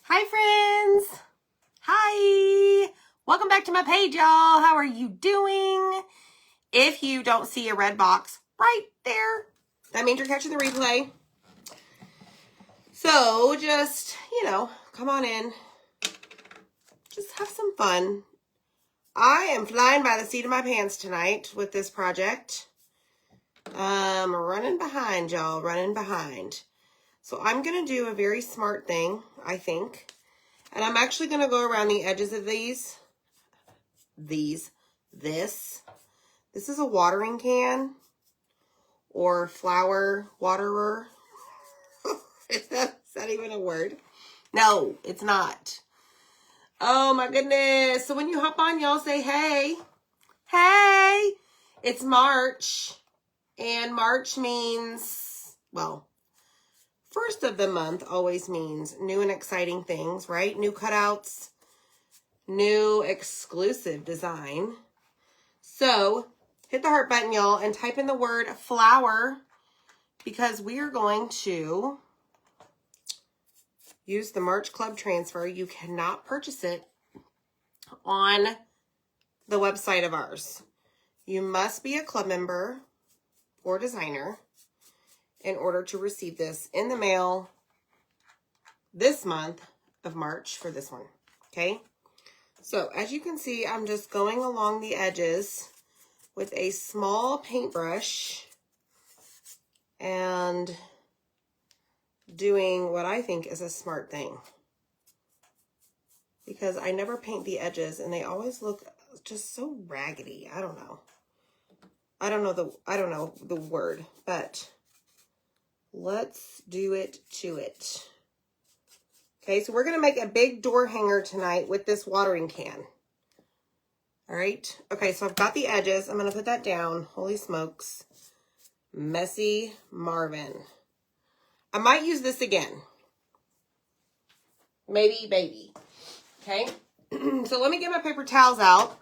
Hi, friends. Hi. Welcome back to my page, y'all. How are you doing? If you don't see a red box right there, that means you're catching the replay. So just, come on in. Just have some fun. I am flying by the seat of my pants tonight with this project. Running behind, y'all. Running behind. So I'm going to do a very smart thing, I think. And I'm actually going to go around the edges of this. This is a watering can or flower waterer. Is that even a word? No, it's not. Oh my goodness. So when you hop on, y'all say, hey, it's March. And March means, well, first of the month always means new and exciting things, right? New cutouts, new exclusive design. So hit the heart button, y'all, and type in the word flower because we are going to use the March Club transfer. You cannot purchase it on the website of ours. You must be a club member or designer in order to receive this in the mail this month of March for this one, okay? So as you can see, I'm just going along the edges with a small paintbrush and doing what I think is a smart thing. Because I never paint the edges and they always look just so raggedy. I don't know. I don't know the word, but let's do it to it. Okay, so we're going to make a big door hanger tonight with this watering can. All right. Okay, so I've got the edges. I'm going to put that down. Holy smokes. Messy Marvin. I might use this again. Maybe. Okay. So let me get my paper towels out.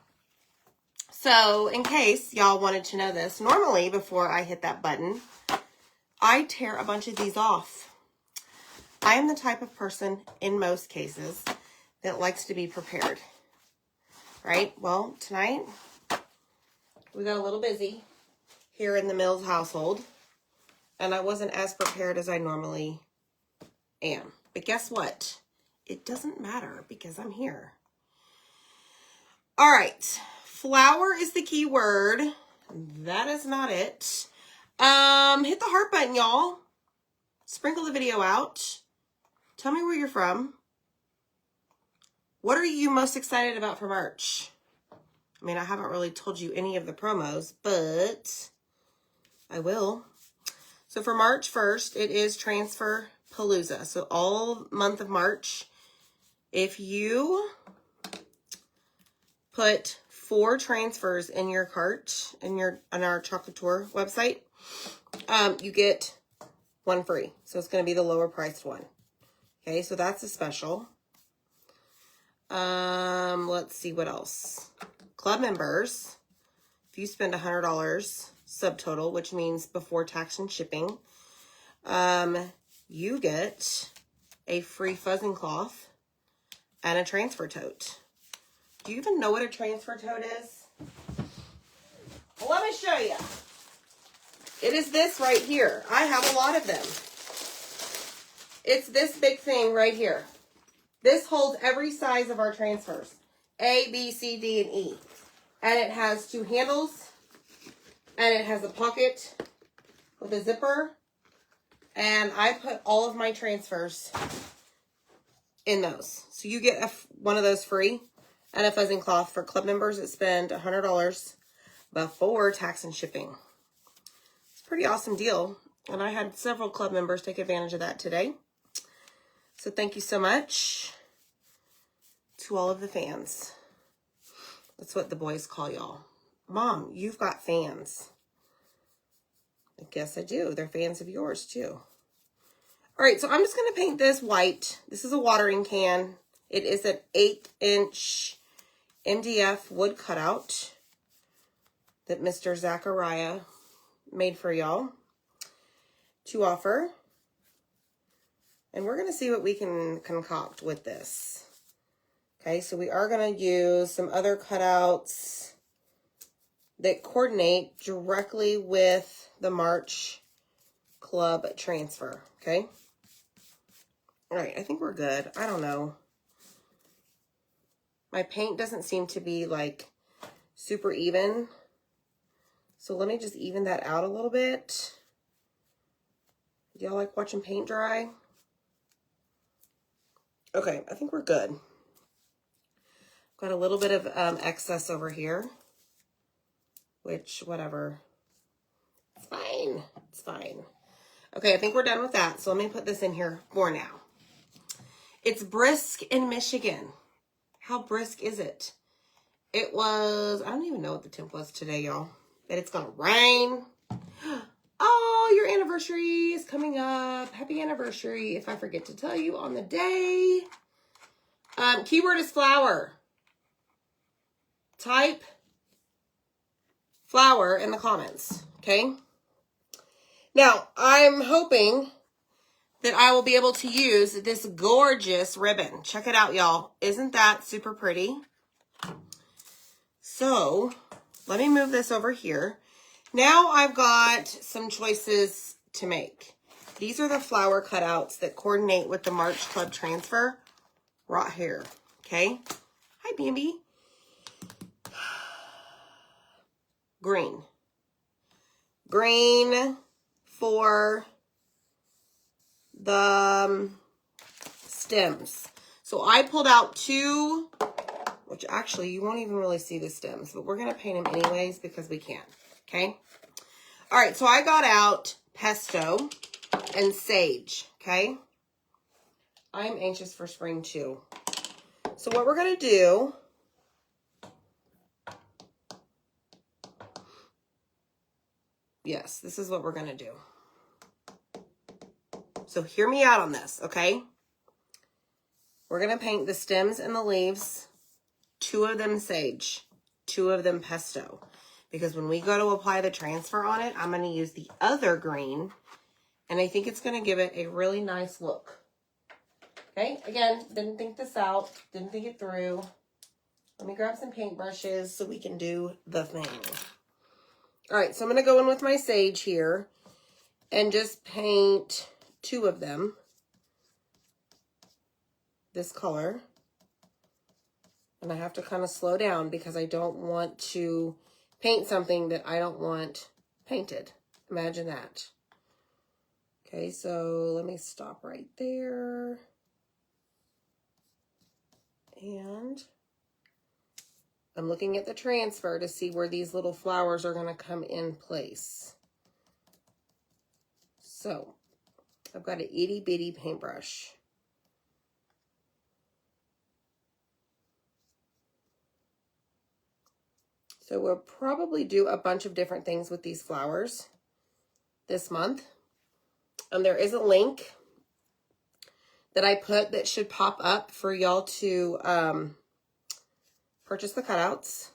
So in case y'all wanted to know this, normally before I hit that button, I tear a bunch of these off. I am the type of person, in most cases, that likes to be prepared. Right? Well, tonight, we got a little busy here in the Mills household, and I wasn't as prepared as I normally am. But guess what? It doesn't matter because I'm here. All right. Flower is the key word. That is not it. Hit the heart button, y'all. Sprinkle the video out. Tell me where you're from. What are you most excited about for March? I mean, I haven't really told you any of the promos, but I will. So for March 1st, it is Transfer Palooza. So all month of March, if you put 4 transfers in your cart on our Chocolate Tour website, you get 1 free. So it's going to be the lower priced one. Okay, so that's a special. Let's see what else. Club members, if you spend $100 subtotal, which means before tax and shipping, you get a free fuzzing cloth and a transfer tote. Do you even know what a transfer tote is? Well, let me show you. It is this right here. I have a lot of them. It's this big thing right here. This holds every size of our transfers. A, B, C, D, and E. And it has 2 handles. And it has a pocket with a zipper. And I put all of my transfers in those. So you get one of those free. And a fuzzing cloth for club members that spend $100 before tax and shipping. It's a pretty awesome deal. And I had several club members take advantage of that today. So thank you so much to all of the fans. That's what the boys call y'all. Mom, you've got fans. I guess I do. They're fans of yours too. All right, so I'm just going to paint this white. This is a watering can. It is an 8-inch MDF wood cutout that Mr. Zachariah made for y'all to offer. And we're going to see what we can concoct with this. Okay, so we are going to use some other cutouts that coordinate directly with the March Club transfer. Okay. All right, I think we're good. I don't know. My paint doesn't seem to be like super even. So let me just even that out a little bit. Y'all like watching paint dry? Okay, I think we're good. Got a little bit of excess over here, which, whatever. It's fine. It's fine. Okay, I think we're done with that. So let me put this in here for now. It's brisk in Michigan. How brisk is it? It was, I don't even know what the temp was today, y'all. But it's going to rain. Oh, your anniversary is coming up. Happy anniversary. If I forget to tell you on the day. Keyword is flower. Type flower in the comments. Okay. Now, I'm hoping that I will be able to use this gorgeous ribbon. Check it out, y'all. Isn't that super pretty? So, let me move this over here. Now I've got some choices to make. These are the flower cutouts that coordinate with the March Club transfer right here. Okay? Hi, Bambi. Green. Green for the stems. So I pulled out two, which actually you won't even really see the stems, but we're going to paint them anyways because we can. Okay. All right. So I got out pesto and sage. Okay. I'm anxious for spring too. So what we're going to do, yes, this is what we're going to do. So hear me out on this, okay? We're going to paint the stems and the leaves, 2 of them sage, 2 of them pesto. Because when we go to apply the transfer on it, I'm going to use the other green. And I think it's going to give it a really nice look. Okay, again, didn't think this out, didn't think it through. Let me grab some paintbrushes so we can do the thing. All right, so I'm going to go in with my sage here and just paint 2 of them this color. And I have to kind of slow down because I don't want to paint something that I don't want painted. Imagine that. Okay, so let me stop right there. And I'm looking at the transfer to see where these little flowers are going to come in place. So I've got an itty bitty paintbrush. So we'll probably do a bunch of different things with these flowers this month. There is a link that I put that should pop up for y'all to purchase the cutouts.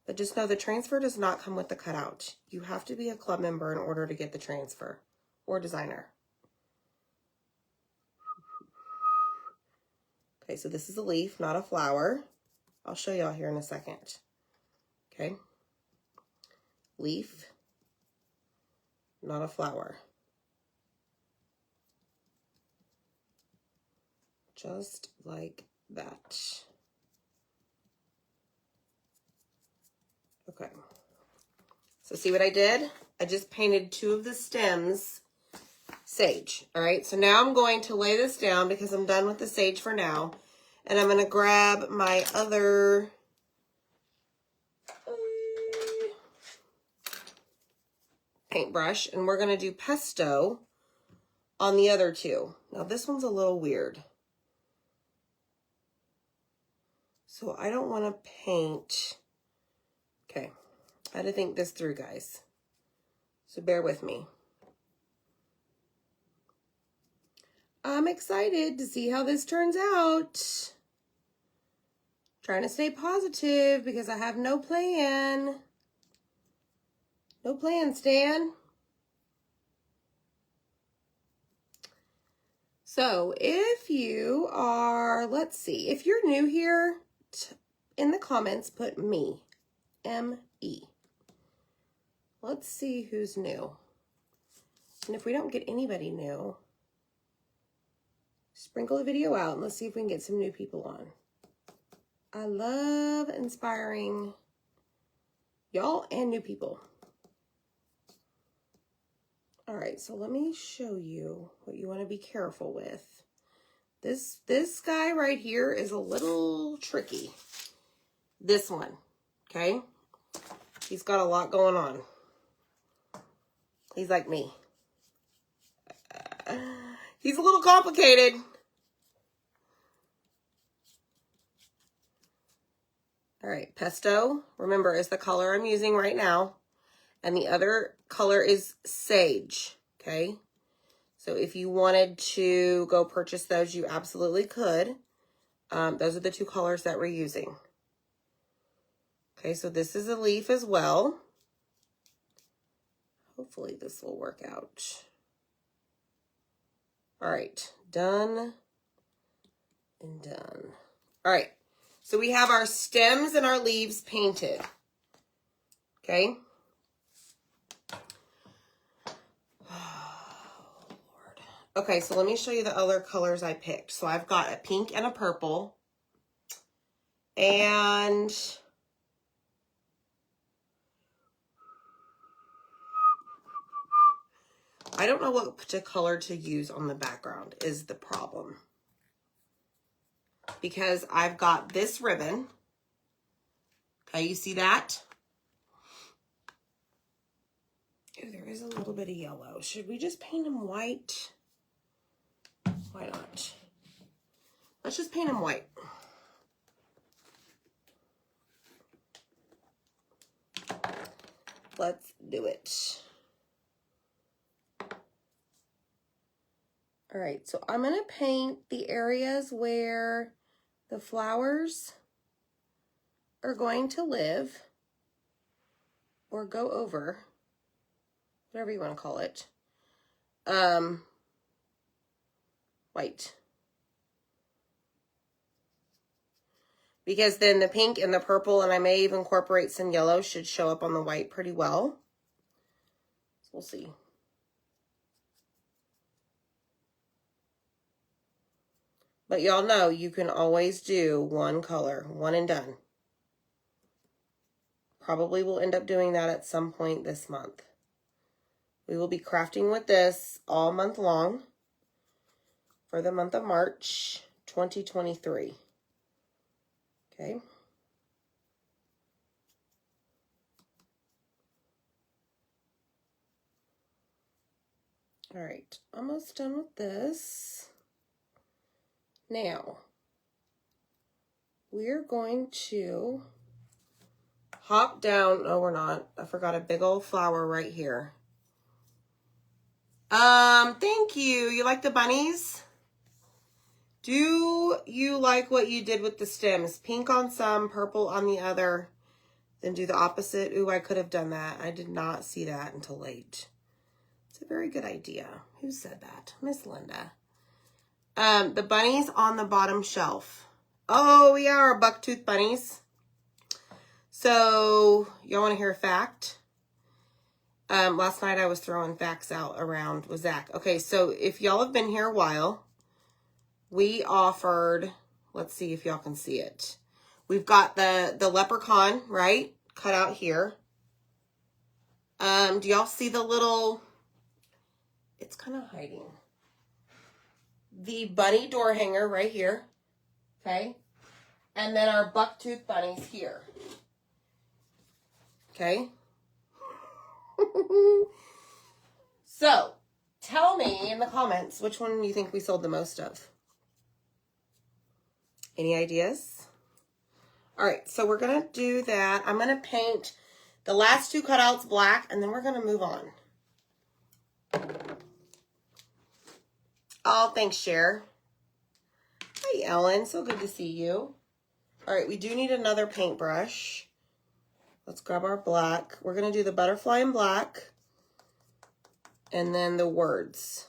But just know the transfer does not come with the cutout. You have to be a club member in order to get the transfer or designer. Okay, so this is a leaf, not a flower. I'll show y'all here in a second. Okay. Leaf, not a flower. Just like that. Okay. So see what I did? I just painted 2 of the stems sage. All right. So now I'm going to lay this down because I'm done with the sage for now. And I'm going to grab my other paintbrush and we're going to do pesto on the other 2. Now this one's a little weird. So I don't want to paint. Okay. I had to think this through, guys. So bear with me. I'm excited to see how this turns out. Trying to stay positive because I have no plan. No plan, Stan. So if you are, let's see, if you're new here, in the comments, put me, M-E. Let's see who's new. And if we don't get anybody new, sprinkle the video out and let's see if we can get some new people on. I love inspiring y'all and new people. All right, so let me show you what you want to be careful with. This guy right here is a little tricky. This one, okay? He's got a lot going on. He's like me. He's a little complicated. All right, pesto, remember, is the color I'm using right now. And the other color is sage, okay? So if you wanted to go purchase those, you absolutely could. Those are the two colors that we're using. Okay, so this is a leaf as well. Hopefully this will work out. All right, done and done. All right, so we have our stems and our leaves painted, okay? Oh, Lord. Okay, so let me show you the other colors I picked. So I've got a pink and a purple. And I don't know what color to use on the background is the problem. Because I've got this ribbon. Okay, you see that? Oh, there is a little bit of yellow. Should we just paint him white? Why not? Let's just paint him white. Let's do it. All right, so I'm going to paint the areas where the flowers are going to live or go over, whatever you want to call it, white. Because then the pink and the purple, and I may even incorporate some yellow, should show up on the white pretty well. So we'll see. But y'all know you can always do one color, one and done. Probably will end up doing that at some point this month. We will be crafting with this all month long for the month of March 2023. Okay. All right, almost done with this. Now, we're going to hop down. Oh, we're not. I forgot a big old flower right here. Thank you. You like the bunnies? Do you like what you did with the stems? Pink on some, purple on the other, then do the opposite. Ooh, I could have done that. I did not see that until late. It's a very good idea. Who said that? Miss Linda. The bunnies on the bottom shelf. Oh, yeah, our bucktooth bunnies. So, y'all want to hear a fact? Last night I was throwing facts out around with Zach. Okay, so if y'all have been here a while, we offered, let's see if y'all can see it. We've got the leprechaun, right? Cut out here. Do y'all see the little, it's kind of hiding. The bunny door hanger right here, okay? And then our bucktooth bunnies here, okay? So, tell me in the comments which one you think we sold the most of. Any ideas? All right, so we're going to do that. I'm going to paint the last two cutouts black, and then we're going to move on. Oh, thanks, Cher. Hi, Ellen. So good to see you. All right, we do need another paintbrush. Let's grab our black. We're going to do the butterfly in black, and then the words.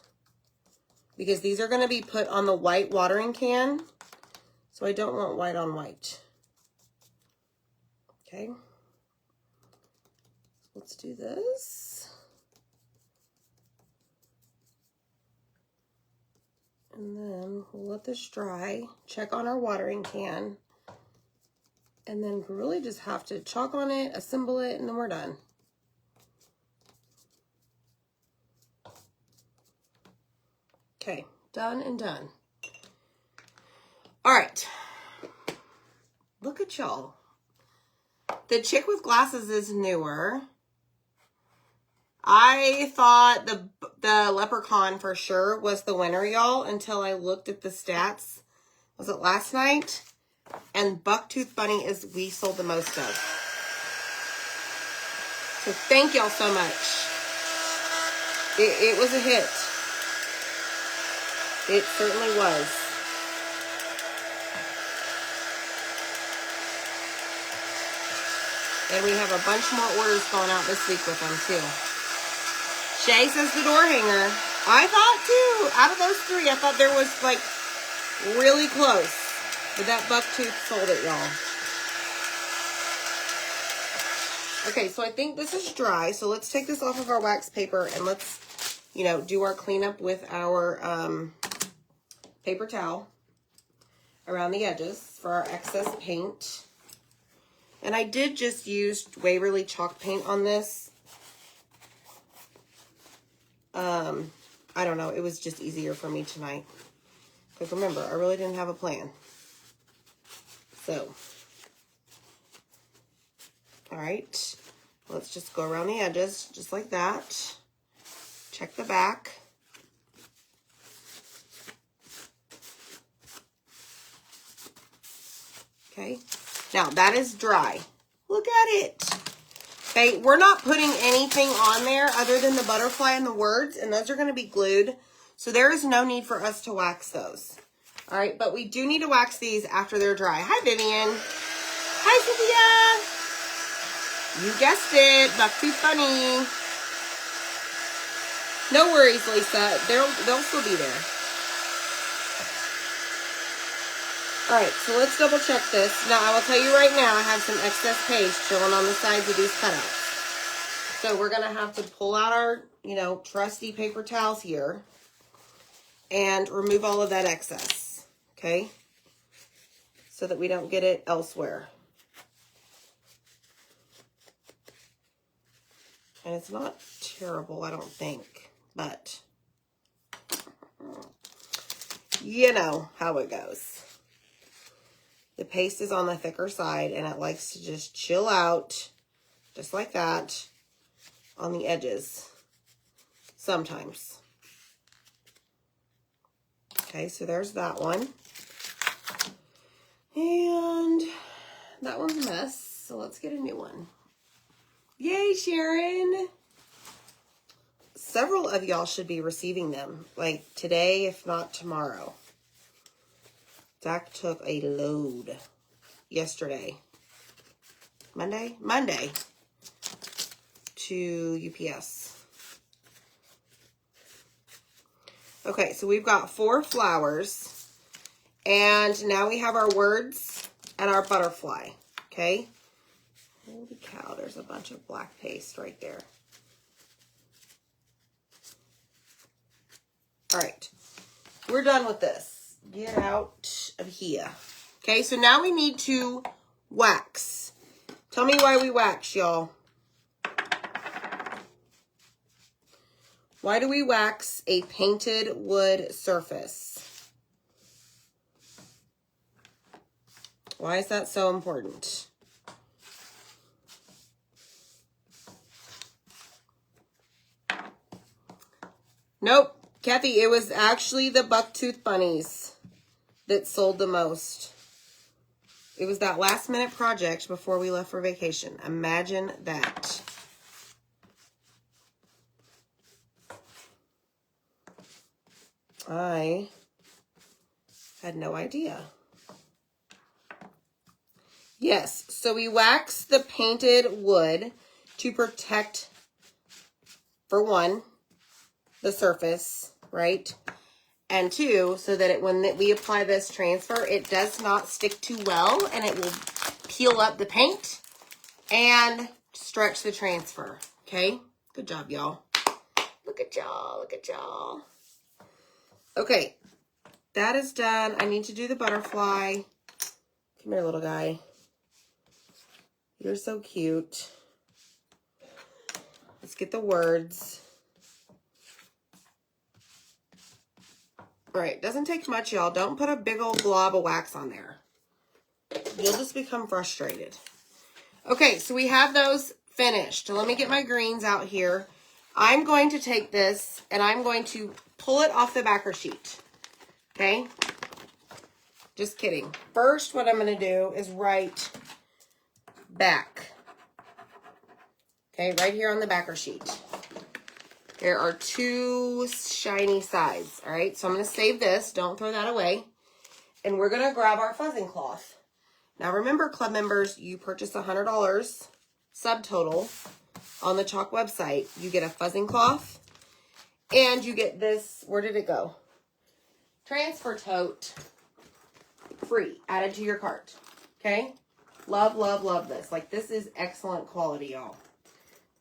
because these are going to be put on the white watering can. So I don't want white on white. Okay. Let's do this. And then we'll let this dry. Check on our watering can. And then really just have to chalk on it, assemble it, and then we're done. Okay, done and done. All right. Look at y'all. The chick with glasses is newer. I thought the leprechaun for sure was the winner, y'all, until I looked at the stats. Was it last night? And Bucktooth Bunny is we sold the most of. So thank y'all so much. It was a hit. It certainly was. And we have a bunch more orders going out this week with them too. Shay says the door hanger. I thought too, out of those three, I thought there was like really close. But that Bucktooth sold it, y'all. Okay, so I think this is dry. So let's take this off of our wax paper and let's, you know, do our cleanup with our paper towel around the edges for our excess paint. And I did just use Waverly chalk paint on this. I don't know. It was just easier for me tonight. Because remember, I really didn't have a plan. So, all right. Let's just go around the edges just like that. Check the back. Okay. Now, that is dry. Look at it. Okay, we're not putting anything on there other than the butterfly and the words, and those are going to be glued. So there is no need for us to wax those. All right, but we do need to wax these after they're dry. Hi, Vivian. Hi, Cynthia. You guessed it, Bucktooth Bunny. No worries, Lisa. They'll still be there. All right, so let's double check this. Now, I will tell you right now, I have some excess paste chilling on the sides of these cutouts. So we're going to have to pull out our, you know, trusty paper towels here and remove all of that excess, okay? So that we don't get it elsewhere. And it's not terrible, I don't think, but you know how it goes. The paste is on the thicker side, and it likes to just chill out, just like that, on the edges, sometimes. Okay, so there's that one. And that one's a mess, so let's get a new one. Yay, Sharon! Several of y'all should be receiving them, like today, if not tomorrow. Zach took a load yesterday. Monday to UPS. Okay, so we've got 4 flowers. And now we have our words and our butterfly. Okay? Holy cow, there's a bunch of black paste right there. All right, we're done with this. Get out of here. Okay, so now we need to wax. Tell me why we wax, y'all. Why do we wax a painted wood surface? Why is that so important? Nope. Kathy, it was actually the Bucktooth Bunnies that sold the most. It was that last minute project before we left for vacation. Imagine that. I had no idea. Yes, so we wax the painted wood to protect, for one, the surface, right? And 2, so that when we apply this transfer, it does not stick too well and it will peel up the paint and stretch the transfer. Okay? Good job, y'all. Look at y'all. Look at y'all. Okay. That is done. I need to do the butterfly. Come here, little guy. You're so cute. Let's get the words. All right, doesn't take much, y'all. Don't put a big old glob of wax on there. You'll just become frustrated. Okay, so we have those finished. So let me get my greens out here. I'm going to take this and I'm going to pull it off the backer sheet. Okay? Just kidding. First, what I'm going to do is write back. Okay, right here on the backer sheet. There are 2 shiny sides, all right? So I'm going to save this. Don't throw that away. And we're going to grab our fuzzing cloth. Now, remember, club members, you purchase $100 subtotal on the Chalk website. You get a fuzzing cloth, and you get this, where did it go? Transfer tote free, added to your cart, okay? Love, love, love this. Like, this is excellent quality, y'all.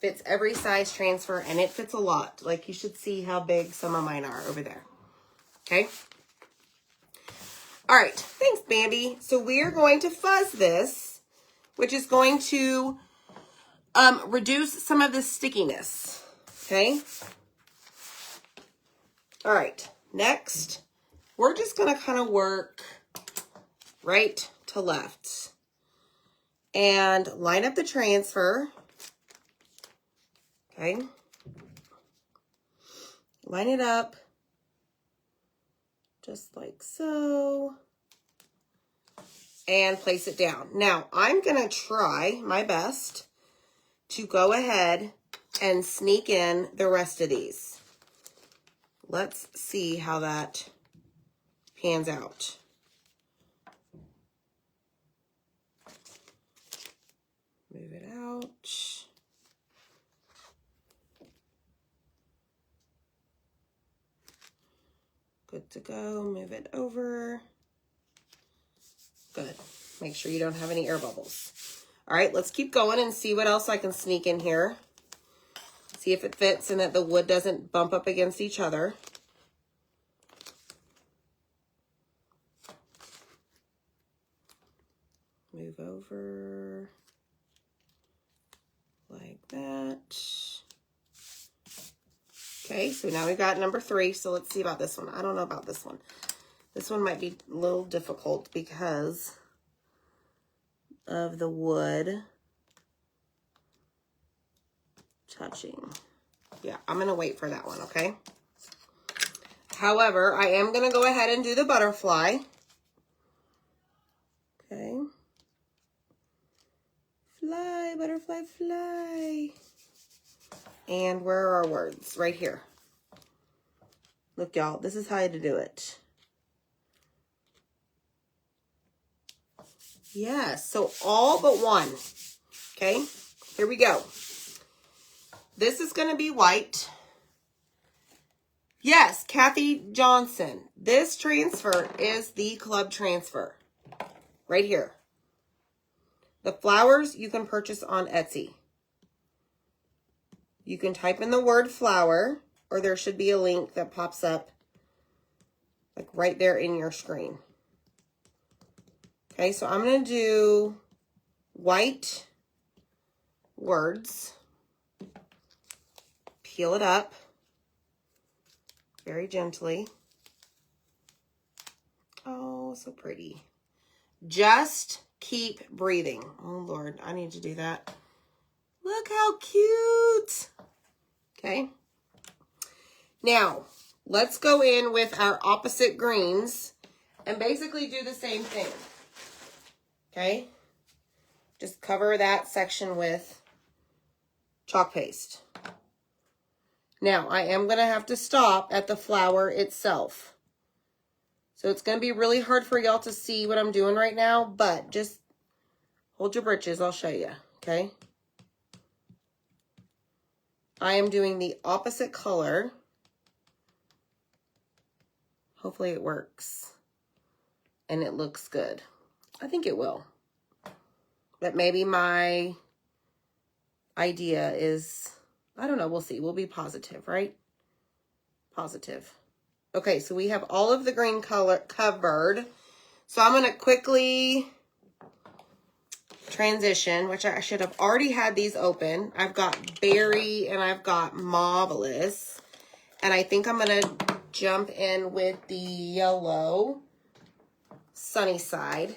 Fits every size transfer, and it fits a lot. Like, you should see how big some of mine are over there. Okay? All right. Thanks, Bambi. So we are going to fuzz this, which is going to reduce some of the stickiness. Okay? All right. Next, we're just going to kind of work right to left and line up the transfer. Okay, line it up just like so and place it down. Now, I'm going to try my best to go ahead and sneak in the rest of these. Let's see how that pans out. Move it out. Good to go. Move it over. Good. Make sure you don't have any air bubbles. All right, let's keep going and see what else I can sneak in here. See if it fits and that the wood doesn't bump up against each other. Move over like that. Okay, so now we've got number 3. So let's see about this one. I don't know about this one. This one might be a little difficult because of the wood touching. Yeah, I'm going to wait for that one, okay? However, I am going to go ahead and do the butterfly. Okay. Fly, butterfly, fly. And where are our words? Right here. Look, y'all, this is how to do it. Yes, so all but one. Okay, here we go. This is going to be white. Yes, Kathy Johnson. This transfer is the club transfer. Right here. The flowers you can purchase on Etsy. You can type in the word flower, or there should be a link that pops up like right there in your screen. Okay, so I'm going to do white words. Peel it up very gently. Oh, so pretty. Just keep breathing. Oh, Lord, I need to do that. Look how cute. Okay. Now, let's go in with our opposite greens and basically do the same thing. Okay. Just cover that section with chalk paste. Now, I am going to have to stop at the flower itself. So it's going to be really hard for y'all to see what I'm doing right now, but just hold your britches. I'll show you. Okay. I am doing the opposite color. Hopefully it works and it looks good. I think it will. But maybe my idea is, I don't know, we'll see. We'll be positive, right? Positive. Okay, so we have all of the green color covered. So I'm going to quickly transition, which I should have already had these open. I've got Berry and I've got Marvelous. And I think I'm going to jump in with the yellow Sunnyside.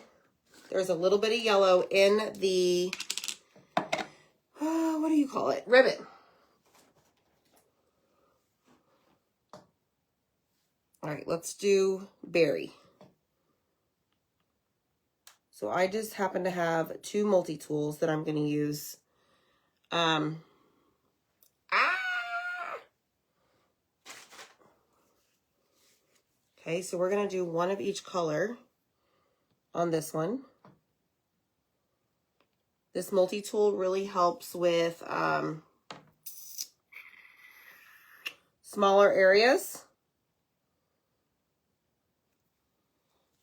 There's a little bit of yellow in the, what do you call it? Ribbon. All right, let's do Berry. So I just happen to have two multi-tools that I'm going to use. Okay, so we're going to do one of each color on this one. This multi-tool really helps with smaller areas.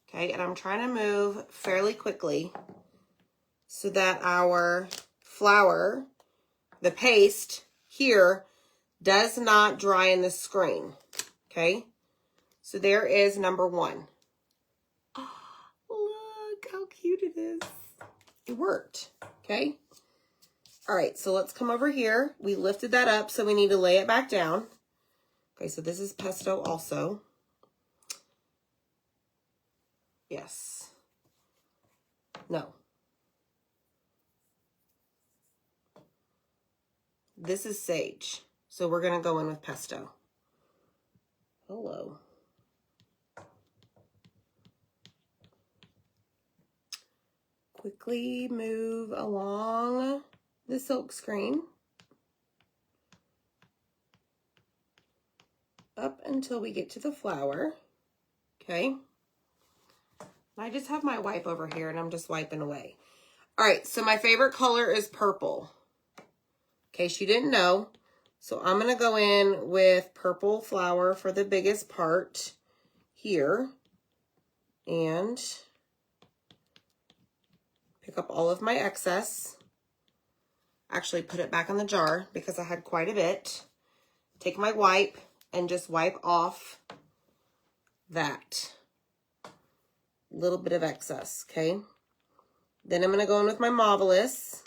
Okay, and I'm trying to move fairly quickly so that our flower, the paste here, does not dry in the screen. Okay, so there is number one. Oh, look how cute it is. It worked. Okay. All right, so let's come over here. We lifted that up, so we need to lay it back down. Okay, so this is pesto also. Yes. No. This is sage, so we're going to go in with pesto. Hello. Quickly move along the silk screen up until we get to the flower. Okay. I just have my wipe over here and I'm just wiping away. All right, so my favorite color is purple. In case you didn't know. So I'm going to go in with purple flower for the biggest part here. And pick up all of my excess. Actually put it back in the jar because I had quite a bit. Take my wipe and just wipe off that little bit of excess, okay? Then I'm going to go in with my Marvelous.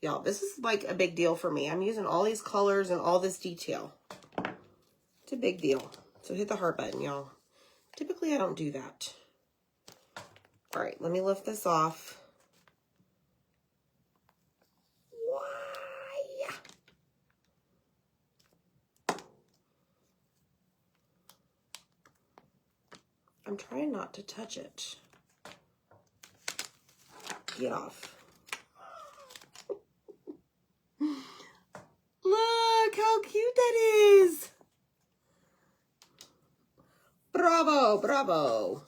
Y'all, this is like a big deal for me. I'm using all these colors and all this detail. It's a big deal. So hit the heart button, y'all. Typically, I don't do that. All right, let me lift this off. Why? I'm trying not to touch it. Get off. Look how cute that is. Bravo, bravo.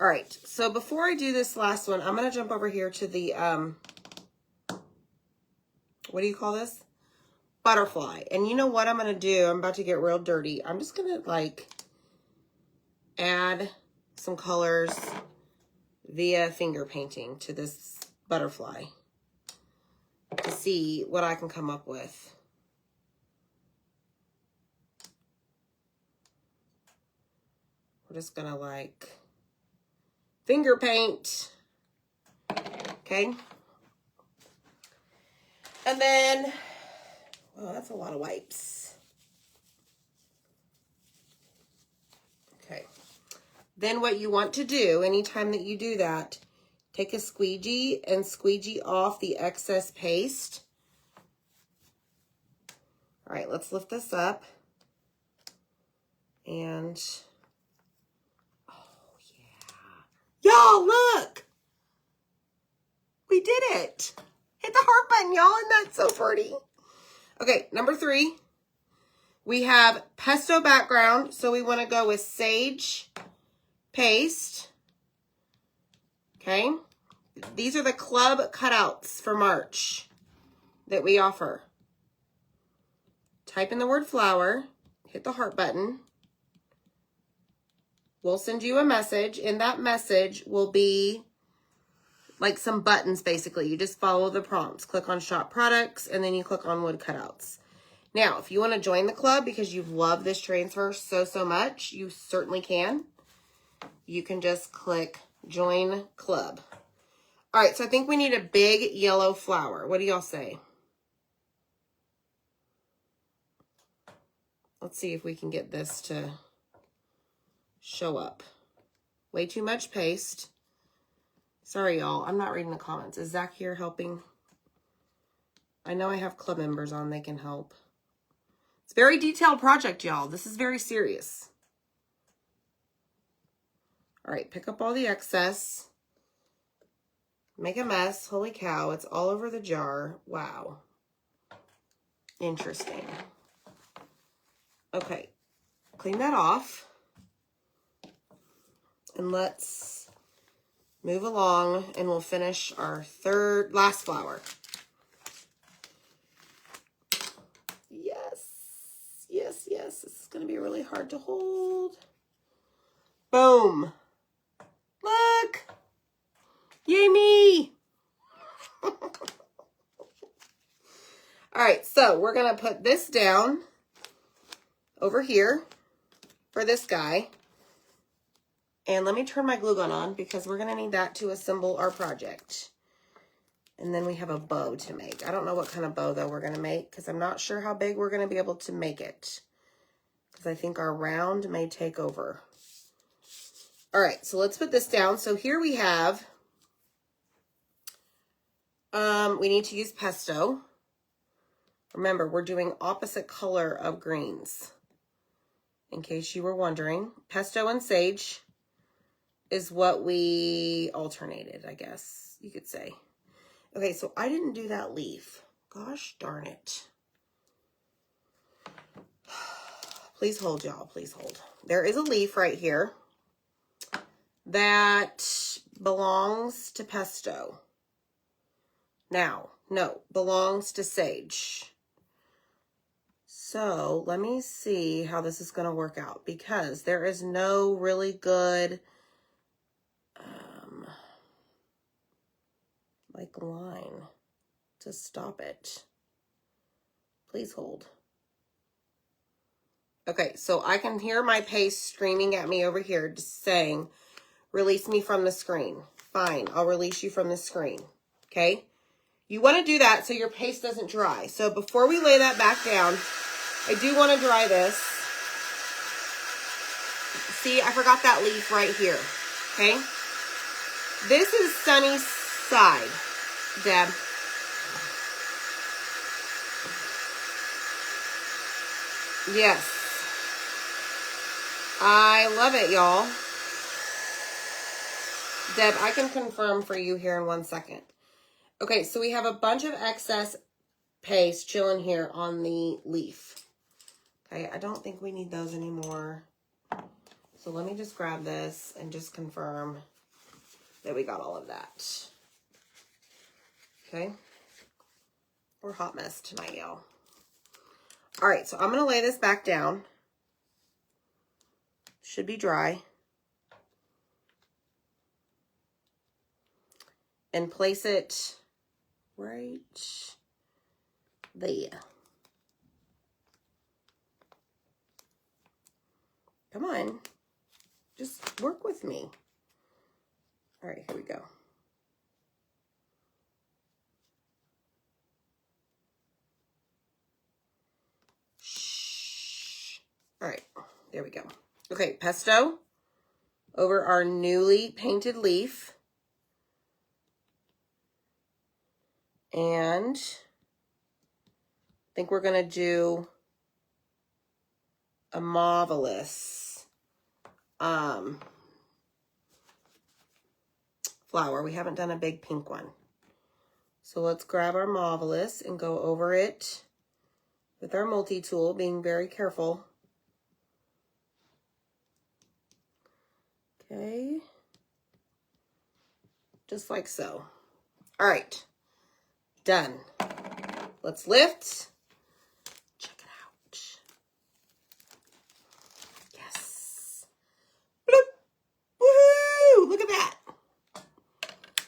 All right, so before I do this last one, I'm going to jump over here to the, what do you call this? Butterfly. And you know what I'm going to do? I'm about to get real dirty. I'm just going to, like, add some colors via finger painting to this butterfly to see what I can come up with. We're just going to, like, finger paint. Okay. And then, well, that's a lot of wipes. Okay. Then what you want to do, anytime that you do that, take a squeegee and squeegee off the excess paste. All right, let's lift this up. And, oh yeah. Y'all, look! We did it! Hit the heart button, y'all, and that's so pretty. Okay, number 3. We have pesto background, so we want to go with sage paste. Okay. These are the club cutouts for March that we offer. Type in the word flower, hit the heart button. We'll send you a message. In that message will be like some buttons, basically. You just follow the prompts. Click on shop products, and then you click on wood cutouts. Now, if you want to join the club because you've loved this transfer so much, you certainly can. You can just click join club. All right, so I think we need a big yellow flower. What do y'all say? Let's see if we can get this to show up. Way too much paste. Sorry, y'all. I'm not reading the comments. Is Zach here helping? I know I have club members on. They can help. It's a very detailed project, y'all. This is very serious. All right, pick up all the excess. Make a mess. Holy cow, it's all over the jar. Wow. Interesting. Okay, clean that off. And let's move along, and we'll finish our last flower. Yes, yes, yes. This is going to be really hard to hold. Boom. Look. Yay me. All right, so we're going to put this down over here for this guy. And let me turn my glue gun on because we're going to need that to assemble our project. And then we have a bow to make. I don't know what kind of bow, though, we're going to make because I'm not sure how big we're going to be able to make it. Because I think our round may take over. All right, so let's put this down. So here we have, we need to use pesto. Remember, we're doing opposite color of greens. In case you were wondering, pesto and sage is what we alternated, I guess you could say. Okay, so I didn't do that leaf. Gosh darn it. Please hold, y'all. Please hold. There is a leaf right here that belongs to pesto. Now, no, belongs to sage. So let me see how this is going to work out because there is no really good like line to stop it. Please hold. Okay, so I can hear my paste screaming at me over here just saying, release me from the screen. Fine, I'll release you from the screen. Okay? You want to do that so your paste doesn't dry. So before we lay that back down, I do want to dry this. See, I forgot that leaf right here. Okay? This is Sunny's side, Deb. Yes. I love it, y'all. Deb, I can confirm for you here in 1 second. Okay, so we have a bunch of excess paste chilling here on the leaf. Okay, I don't think we need those anymore. So let me just grab this and just confirm that we got all of that. Okay. We're a hot mess tonight, y'all. All right, so I'm going to lay this back down. Should be dry. And place it right there. Come on. Just work with me. All right, here we go. Shh. All right, there we go. Okay, pesto over our newly painted leaf. And I think we're going to do a marvelous flower. We haven't done a big pink one. So let's grab our marvelous and go over it with our multi-tool, being very careful. Okay. Just like so. All right. Done. Let's lift. Check it out. Yes. Bloop.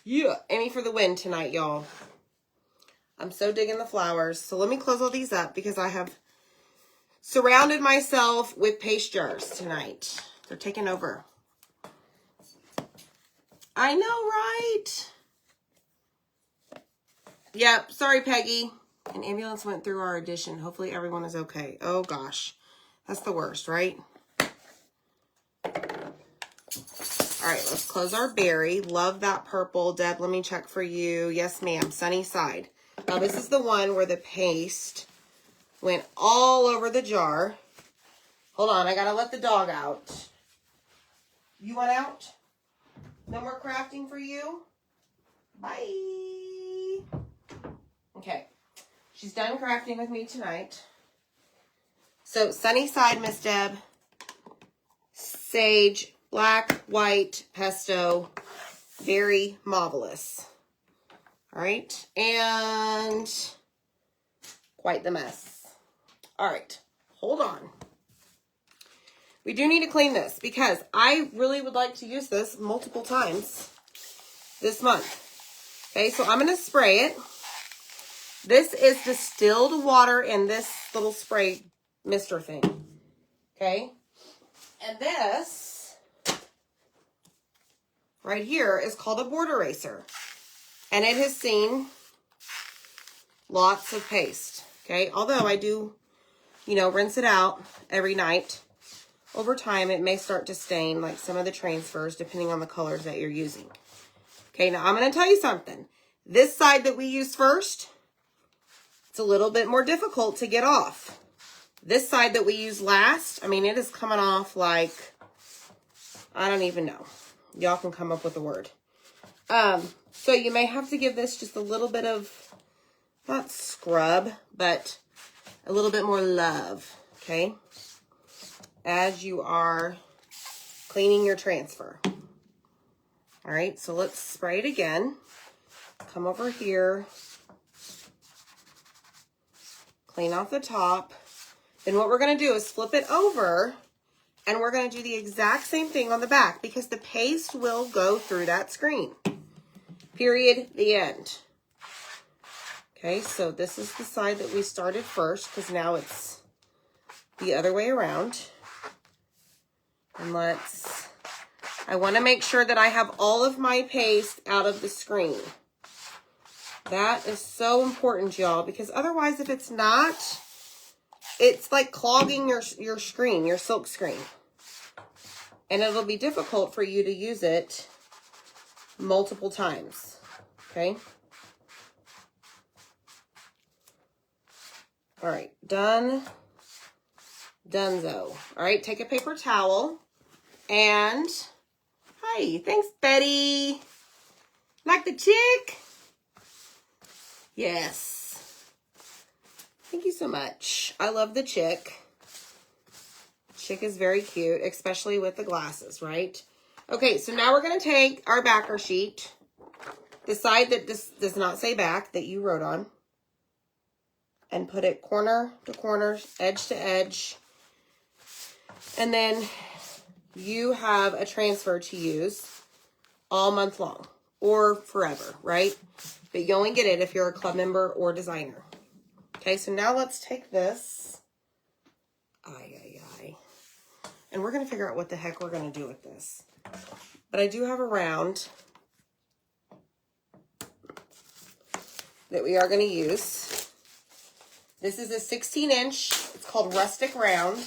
Yeah, Amy for the win tonight, y'all. I'm so digging the flowers. So let me close all these up because I have surrounded myself with paste jars tonight. They're taking over. I know, right? Yep, sorry, Peggy. An ambulance went through our addition. Hopefully everyone is okay. Oh, gosh. That's the worst, right? All right, let's close our berry. Love that purple. Deb, let me check for you. Yes, ma'am. Sunny side. Now, this is the one where the paste went all over the jar. Hold on, I got to let the dog out. You want out? No more crafting for you? Bye. Okay. She's done crafting with me tonight. So, sunny side, Miss Deb. Sage, black, white, pesto, very marvelous. All right, and quite the mess. All right, hold on. We do need to clean this because I really would like to use this multiple times this month. Okay, so I'm going to spray it. This is distilled water in this little spray mister thing. Okay, and this right here is called a board eraser. And it has seen lots of paste, okay? Although I do, you know, rinse it out every night. Over time, it may start to stain like some of the transfers, depending on the colors that you're using. Okay, now I'm going to tell you something. This side that we use first, it's a little bit more difficult to get off. This side that we use last, I mean, it is coming off like, I don't even know. Y'all can come up with a word. So you may have to give this just a little bit of, not scrub, but a little bit more love, okay? As you are cleaning your transfer. All right, so let's spray it again. Come over here. Clean off the top. Then what we're going to do is flip it over, and we're going to do the exact same thing on the back because the paste will go through that screen. Period, the end. Okay, so this is the side that we started first because now it's the other way around. And I want to make sure that I have all of my paste out of the screen. That is so important, y'all, because otherwise if it's not, it's like clogging your screen, your silk screen. And it'll be difficult for you to use it multiple times, okay? All right, done, donezo. All right, take a paper towel and, hi, thanks, Betty. Like the chick? Yes. Thank you so much. I love the chick. Chick is very cute, especially with the glasses, right? Okay, so now we're going to take our backer sheet, the side that does not say back that you wrote on, and put it corner to corner, edge to edge. And then you have a transfer to use all month long or forever, right? But you only get it if you're a club member or designer. Okay, so now let's take this. And we're going to figure out what the heck we're going to do with this. But I do have a round that we are going to use. This is a 16-inch. It's called Rustic Round.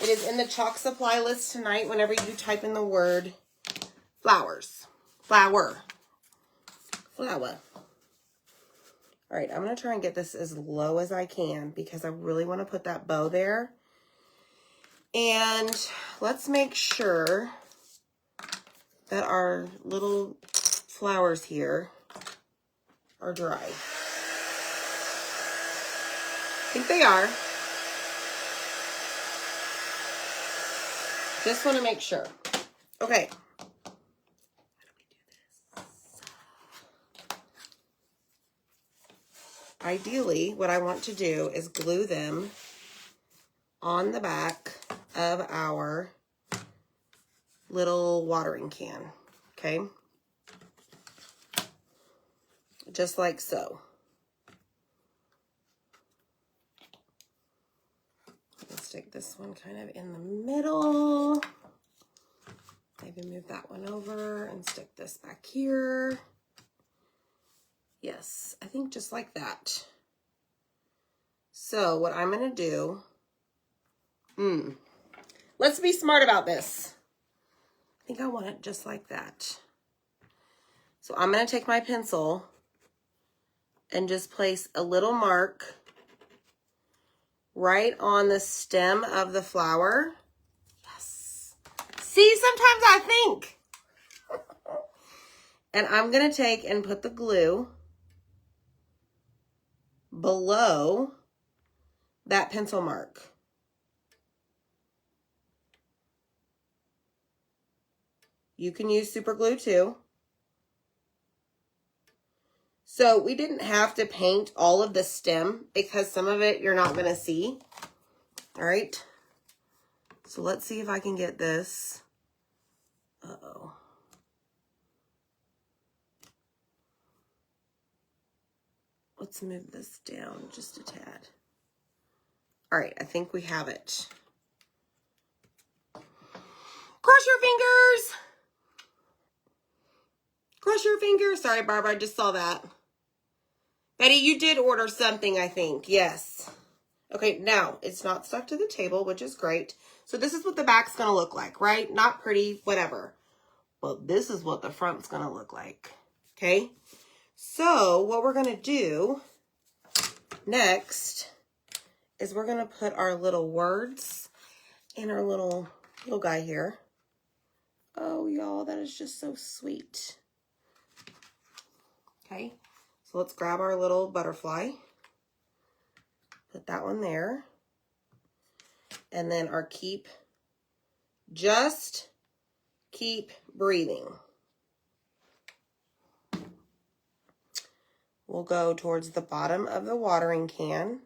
It is in the chalk supply list tonight whenever you type in the word flowers. Flower. All right, I'm going to try and get this as low as I can because I really want to put that bow there. And let's make sure that our little flowers here are dry. I think they are. Just want to make sure. Okay. Ideally, what I want to do is glue them on the back of our little watering can, okay? just like so. Let's stick this one kind of in the middle. Maybe move that one over and stick this back here. Yes, I think just like that. So what I'm going to do, let's be smart about this. I think I want it just like that. So I'm going to take my pencil and just place a little mark right on the stem of the flower. Yes. See, sometimes I think. And I'm going to take and put the glue below that pencil mark. You can use super glue too. So we didn't have to paint all of the stem because some of it you're not going to see. All right. So let's see if I can get this. Uh-oh. Let's move this down just a tad. All right, I think we have it. Cross your fingers. Cross your fingers. Sorry, Barbara, I just saw that. Betty, you did order something, I think. Yes. Okay, now it's not stuck to the table, which is great. So this is what the back's going to look like, right? Not pretty, whatever. Well, this is what the front's going to look like. Okay? So what we're going to do next is we're going to put our little words in our little guy here. Oh, y'all, that is just so sweet. Okay, so let's grab our little butterfly. Put that one there. And then our just keep breathing. We'll go towards the bottom of the watering can.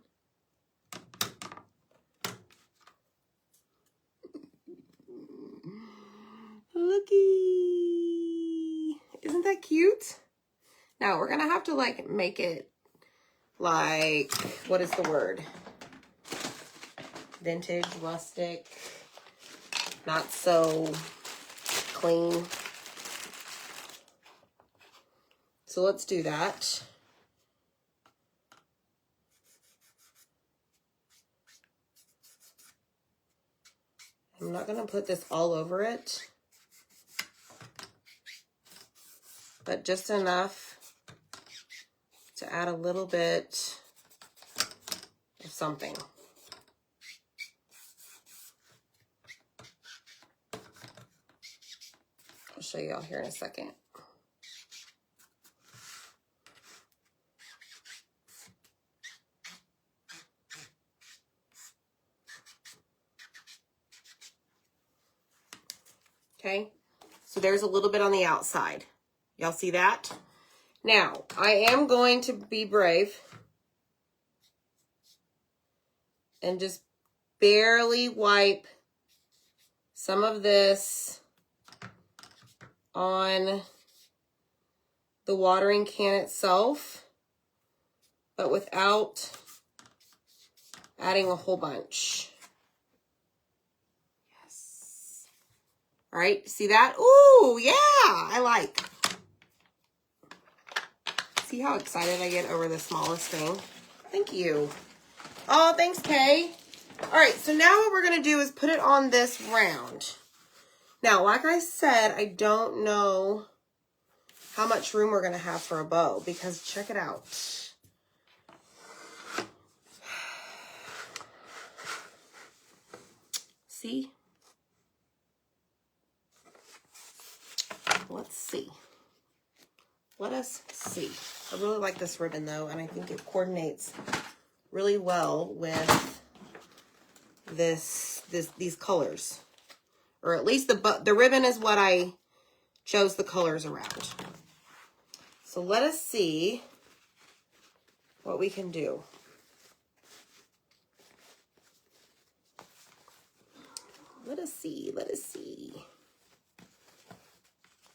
Looky! Isn't that cute? Now we're gonna have to like make it like, what is the word? Vintage, rustic, not so clean. So let's do that. I'm not gonna put this all over it, but just enough to add a little bit of something. I'll show you all here in a second. Okay, so there's a little bit on the outside. Y'all see that? Now, I am going to be brave and just barely wipe some of this on the watering can itself, but without adding a whole bunch. Yes. All right, see that? Ooh, yeah, I like. See how excited I get over the smallest thing? Thank you. Oh, thanks, Kay. All right, so now what we're going to do is put it on this round. Now, like I said, I don't know how much room we're going to have for a bow because check it out. See? Let's see. Let us see. I really like this ribbon though, and I think it coordinates really well with these colors. Or at least the ribbon is what I chose the colors around. So let us see what we can do. Let us see, let us see.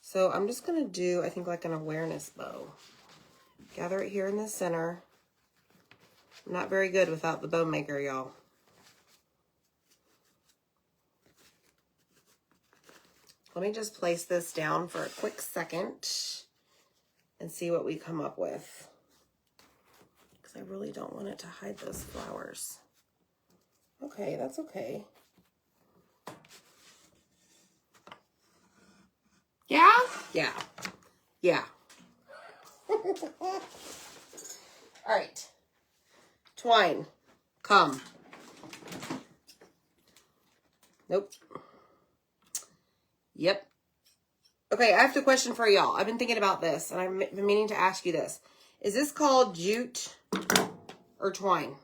So I'm just gonna do, I think, like an awareness bow. Gather it here in the center. I'm not very good without the bow maker, y'all. Let me just place this down for a quick second and see what we come up with. Because I really don't want it to hide those flowers. Okay, that's okay. Yeah? Yeah. Yeah. All right. Twine, come. Nope. Yep. Okay, I have a question for y'all. I've been thinking about this, and I've been meaning to ask you this. Is this called jute or twine?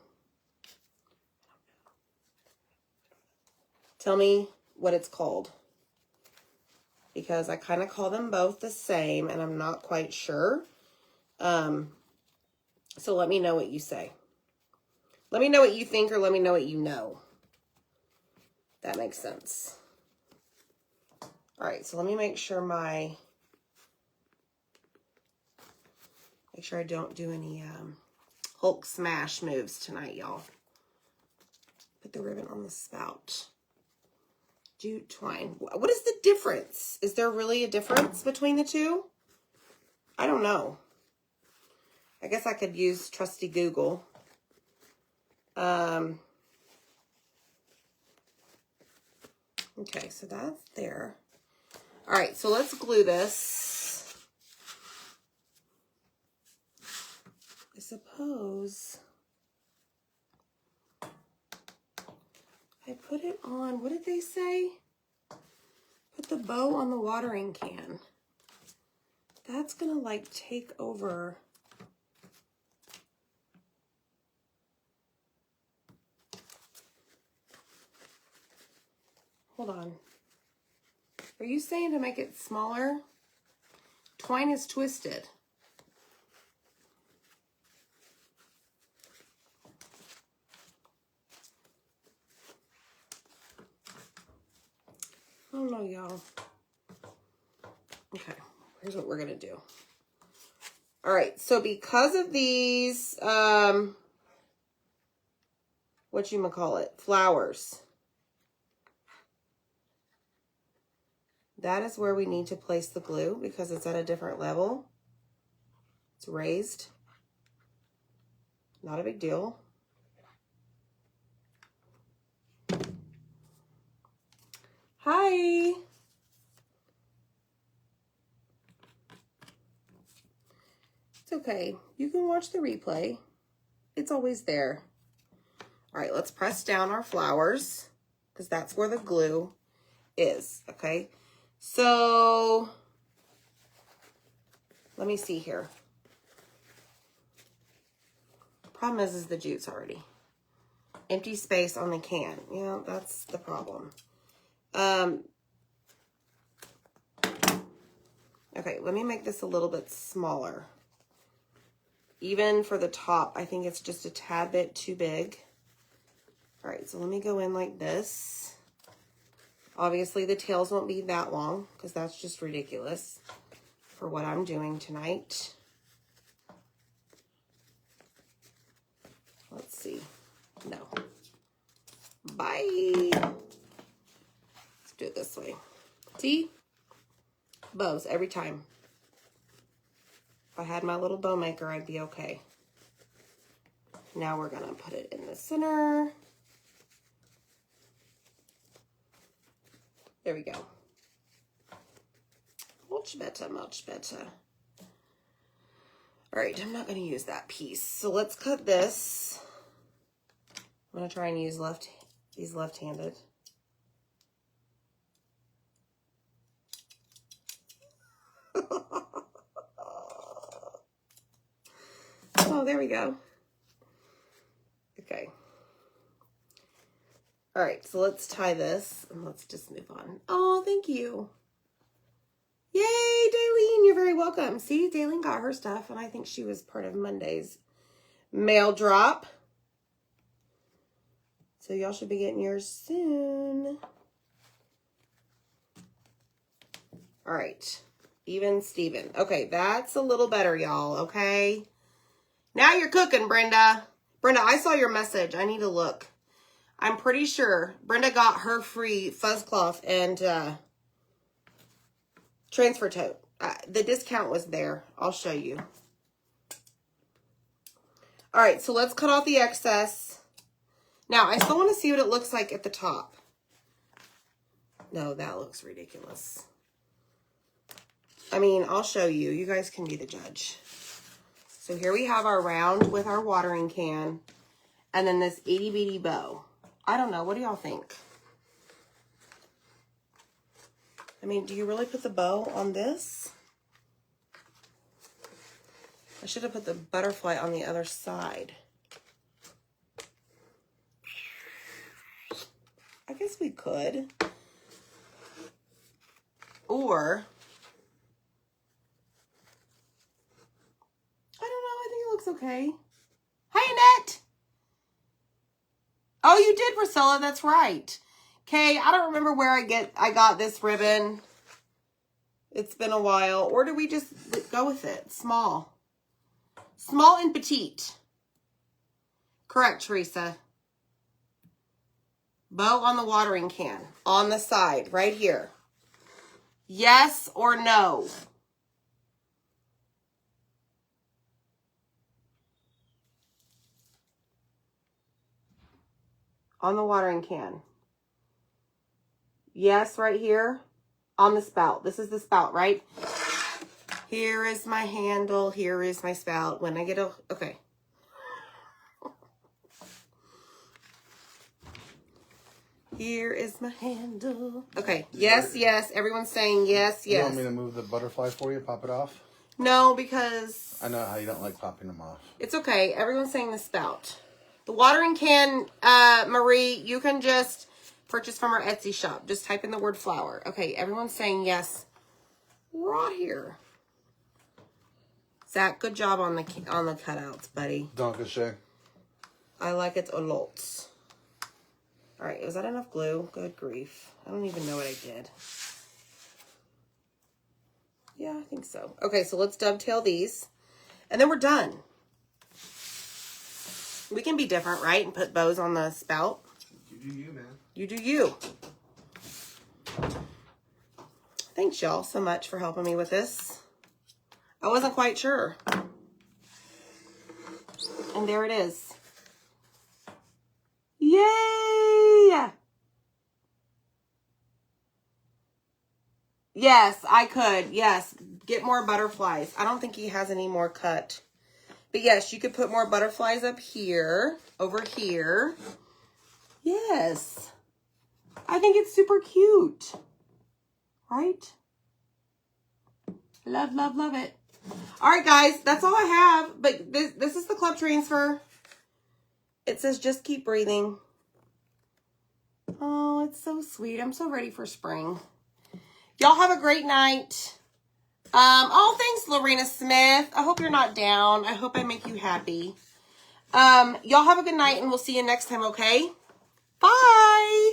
Tell me what it's called. Because I kind of call them both the same, and I'm not quite sure. So let me know what you say. Let me know what you think, or let me know what you know. That makes sense. All right, so let me make sure I don't do any Hulk smash moves tonight, y'all. Put the ribbon on the spout. Jute twine. What is the difference? Is there really a difference between the two? I don't know. I guess I could use trusty Google. Okay, so that's there. All right, so let's glue this. I suppose I put it on, what did they say? Put the bow on the watering can. That's gonna like take over. Hold on. Are you saying to make it smaller? Twine is twisted. I don't know, y'all. Okay, here's what we're gonna do. All right, so because of these, flowers, that is where we need to place the glue because it's at a different level. It's raised. Not a big deal. Hi. It's okay. You can watch the replay. It's always there. All right, let's press down our flowers because that's where the glue is, okay? So, let me see here. Problem is the jute's already. Empty space on the can. Yeah, that's the problem. Okay, let me make this a little bit smaller. Even for the top, I think it's just a tad bit too big. All right, so let me go in like this. Obviously, the tails won't be that long because that's just ridiculous for what I'm doing tonight. Let's see. No. Bye. Let's do it this way. See? Bows every time. If I had my little bow maker, I'd be okay. Now we're gonna put it in the center. There we go. Much better, much better. All right, I'm not gonna use that piece. So let's cut this. I'm gonna try and use these left-handed. Oh, there we go. Okay. All right, so let's tie this and let's just move on. Oh, thank you. Yay, Daleen, you're very welcome. See, Daleen got her stuff, and I think she was part of Monday's mail drop. So y'all should be getting yours soon. All right, even Steven. Okay, that's a little better, y'all, okay? Now you're cooking, Brenda. Brenda, I saw your message. I need to look. I'm pretty sure Brenda got her free fuzz cloth and transfer tote. The discount was there. I'll show you. All right, so let's cut off the excess. Now, I still want to see what it looks like at the top. No, that looks ridiculous. I mean, I'll show you. You guys can be the judge. So here we have our round with our watering can. And then this itty bitty bow. I don't know. What do y'all think? I mean, do you really put the bow on this? I should have put the butterfly on the other side. I guess we could. Or, I don't know, I think it looks okay. Hi, Annette! Oh, you did, Priscilla, that's right. Okay, I don't remember where I got this ribbon. It's been a while. Or do we just go with it? Small. Small and petite. Correct, Teresa. Bow on the watering can. On the side, right here. Yes or no? On the watering can. Yes, right here. On the spout. This is the spout, right? Here is my handle. Here is my spout. When I get a... Okay. Here is my handle. Okay. Yes, yes. Everyone's saying yes, yes. You want me to move the butterfly for you? Pop it off? No, because... I know how you don't like popping them off. It's okay. Everyone's saying the spout. The watering can, Marie, you can just purchase from our Etsy shop. Just type in the word flower. Okay, everyone's saying yes. Right here. Zach, good job on the cutouts, buddy. Dankeschön. I like it a lot. All right, was that enough glue? Good grief. I don't even know what I did. Yeah, I think so. Okay, so let's dovetail these. And then we're done. We can be different, right? And put bows on the spout. You do you, man. You do you. Thanks, y'all, so much for helping me with this. I wasn't quite sure. And there it is. Yay! Yes, I could. Yes, get more butterflies. I don't think he has any more cut. But yes, you could put more butterflies up here, over here. Yes. I think it's super cute. Right? Love, love, love it. All right, guys, that's all I have. But this is the club transfer. It says, just keep breathing. Oh, it's so sweet. I'm so ready for spring. Y'all have a great night. Oh, thanks, Lorena Smith. I hope you're not down. I hope I make you happy. Y'all have a good night, and we'll see you next time, okay? Bye.